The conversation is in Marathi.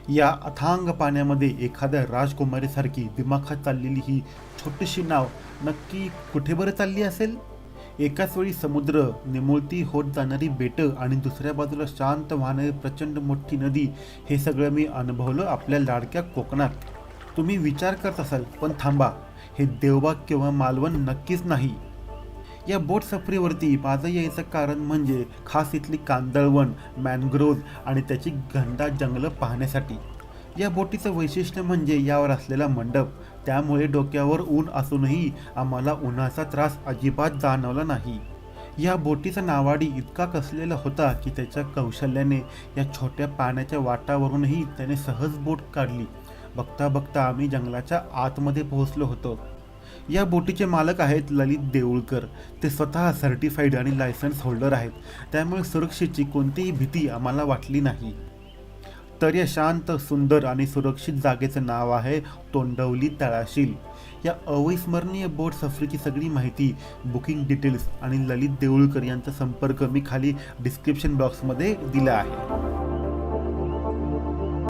या अथांग पाण्यामध्ये एखाद्या राजकुमारीसारखी दिमाखात चाललेली ही छोटीशी नाव नक्की कुठे बरं चालली असेल? एकाच वेळी समुद्र, निमुळती होत जाणारी बेटं आणि दुसऱ्या बाजूला शांत वाहणारी प्रचंड मोठी नदी, हे सगळं मी अनुभवलं आपल्या लाडक्या कोकणात. तुम्ही विचार करत असाल, पण थांबा, हे देवबाग किंवा मालवण नक्कीच नाही. या बोट सफरीवरती माझं यायचं कारण म्हणजे खास इथली कांदळवन, मॅनग्रोव्ज आणि त्याची घनदाट जंगलं पाहण्यासाठी. या बोटीचं वैशिष्ट्य म्हणजे यावर असलेला मंडप. त्यामुळे डोक्यावर ऊन असूनही आम्हाला उन्हाचा त्रास अजिबात जाणवला नाही. या बोटीचा नावाडी इतका कसलेला होता की त्याच्या कौशल्याने या छोट्या पाण्याच्या वाटावरूनही त्याने सहज बोट काढली. बघता बघता आम्ही जंगलाच्या आतमध्ये पोहोचलो होतो. या बोटीचे मालक आहेत ललित देऊळकर. ते स्वतः सर्टिफाईड आणि लायसन्स होल्डर आहेत. त्यामुळे सुरक्षेची कोणतीही भीती आम्हाला वाटली नाही. तर या शांत, सुंदर आणि सुरक्षित जागेचं नाव आहे तोंडवली तळाशील. या अविस्मरणीय बोट सफरीची सगळी माहिती, बुकिंग डिटेल्स आणि ललित देऊळकर यांचा संपर्क मी खाली डिस्क्रिप्शन बॉक्समध्ये दिला आहे.